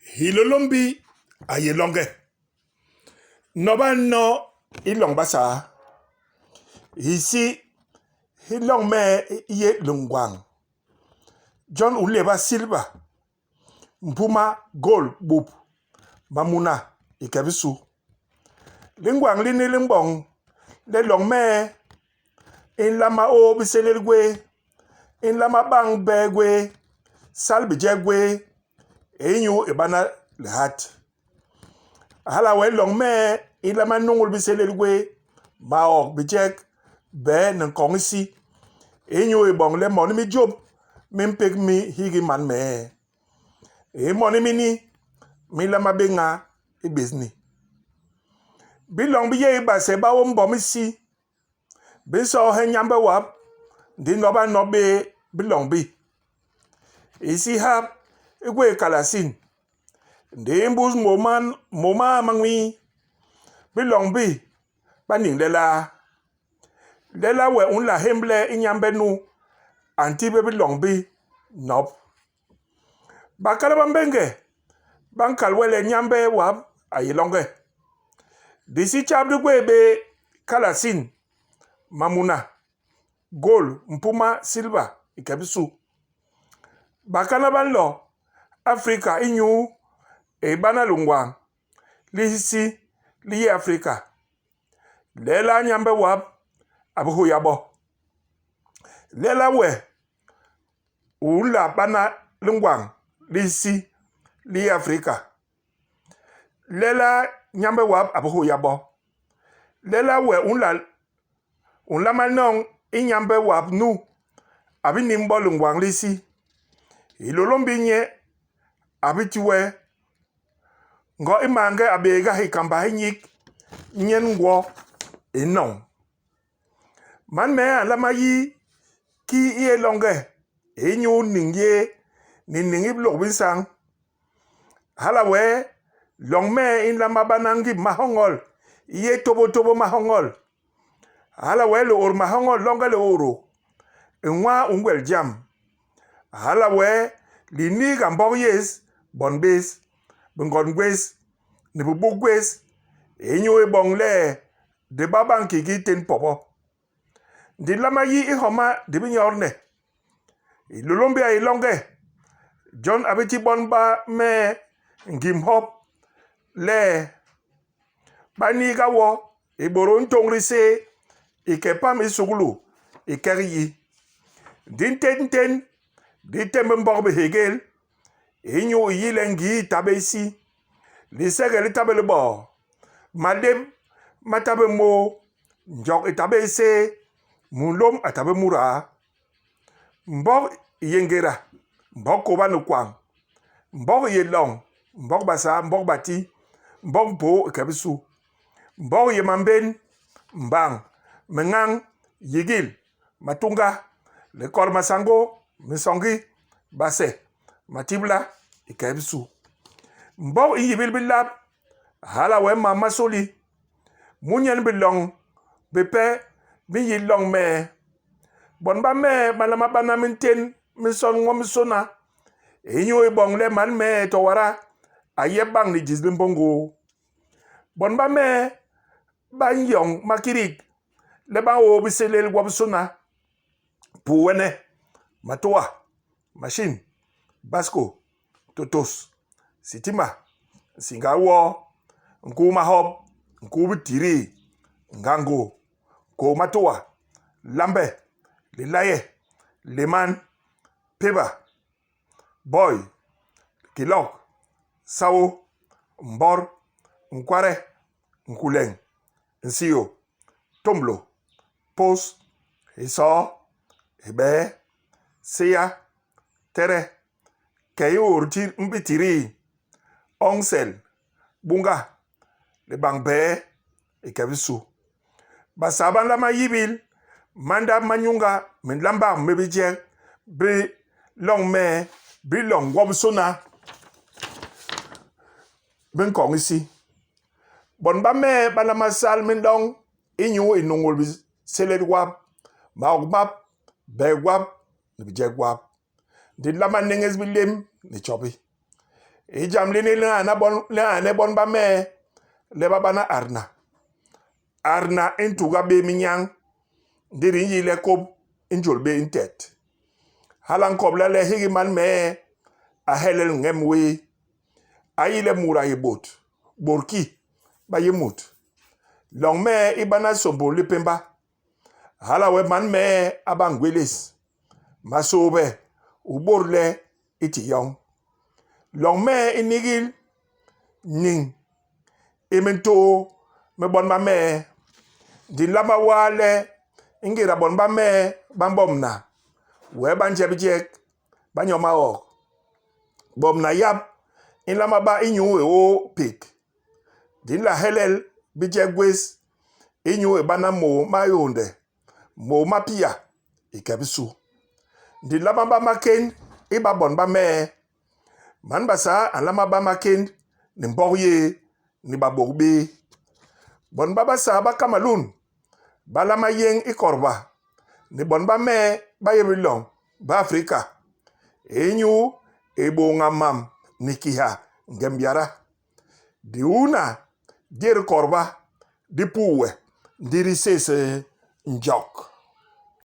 Hilôlômbi aye longe. Noba no ilong basa. Ici hilong me ye lungwang. John uleba silba. Mpuma gold bup. Mamuna ikebisu. Lingwang lini lingbong. Le long me. In lama o biselel gwe. In lama bang be gwe. Salbi je gwe. Enyu ibana lehat. Hala we long me ilama nungul biselel gwe. Maok bijek be nan kongisi. Enyu ibong le moni mi job. Mimpek mi higi man me. Moni mi ni. Mi lama benga ibizni. Bilong biye ibase ba wombo si. Biso he nyambe wap. Di noba nobe bilong bi. Isi hap. Igwe kalasin. Ndi mbuz moma mangwi. Bilong bi. Baning lela. Lela we unla hemble inyambe nu. Antibe bilong bi. Nop. Bakala bambenge. Bankal wele nyambe wap ayilonge. Disi chabdu gwe be kalasin. Mamuna. Gold, mpuma, silver, ikebisu. Bakala banlo. Afrika inyu bana lungwang lisi liye Afrika lela nyambe wap abuhu yabo lela we ula bana lungwang lisi liye Afrika lela nyambe wap abuhu yabo lela we unla manong inyambe wap nu abinimbo lungwang lisi Hilôlômbi nye abitiwe ngo imange abega hikamba hinyik nyen ngwo enong man me alama yi ki iye longe enyu ningye ni ningi blok bisang hala we long me in lama banangi mahongol iye tobo mahongol hala we lo or mahongol longe le oro enwa ungwel jam hala we lini gambog yes bonbes bengon gwes ne bubu gwes enyo ebong le de baban ki ten popo di lama yi ihoma de binyorne Hilôlômbi ay longe John abiti bon ba me ngim hop le bani gawo eboron tongrise ikepam isugulu ikeri din ten di tembe mbog be hegel enyo yilengi tabesi lisegel tabele bo madem matabe mo njok itabese mulom atabe mura mbog yengera mbog koba no kwang mbog yelong mbog basa mbog bati mbog po kebisu mbog yemamben mbang mengang yigil matunga le kor masango misongi base matibla ikebisu mbog yibil bilab hala we mama soli munyen bilong bepe bi yilong me bonba me malama bana minten mison ngom sona enyo ibong le man me to wara ayebang ni jizlim bongo bonba me ban yong makirik le ba o biselel gwabsona puwene matoa machine basco totos sitima singawo nkuma hop nkubitiri ngango ko matoa lambe lilaye leman peba boy kilok sawo mbor nkware nkuleng nsiyo tomblo pos iso ebe seya tere kayo urti mbitiri ongsel bunga le bangbe ikebisu basaban lama yibil manda manyunga min lamba mebije bi long me bi long wobsona bin kongisi bonba me balama sal min dong inyu inungul bi seled wap maogmap be wap ni bije wap di lama nenges bilem ni chobi jam lini le bon ba me le baba na arna intuga be minyang ndiri yi le kob injol be intet halan kobla le higi man me a helel ngem we ayile mura yebot borki ba yemut long me ibana sombo lipemba hala we man me abangweles masobe uborle iti yong long me inigil ning emento me bon ba me din lama wale ingira bon ba me bambomna we banjebjek banyoma ok bomna yap in lama ba inyu o pik din la helel bijegwes inyu e bana mo mayonde mo mapia ikebisu din lama ba maken iba bon ba me man basa alama ba maken ni mbogye ni babogbe bon baba sa ba kamalun balama yeng ikorba ni bon ba me ba yebilong ba Afrika enyu ebo ngamam nikiha ngembiara diuna dir korba dipuwe diri sese njok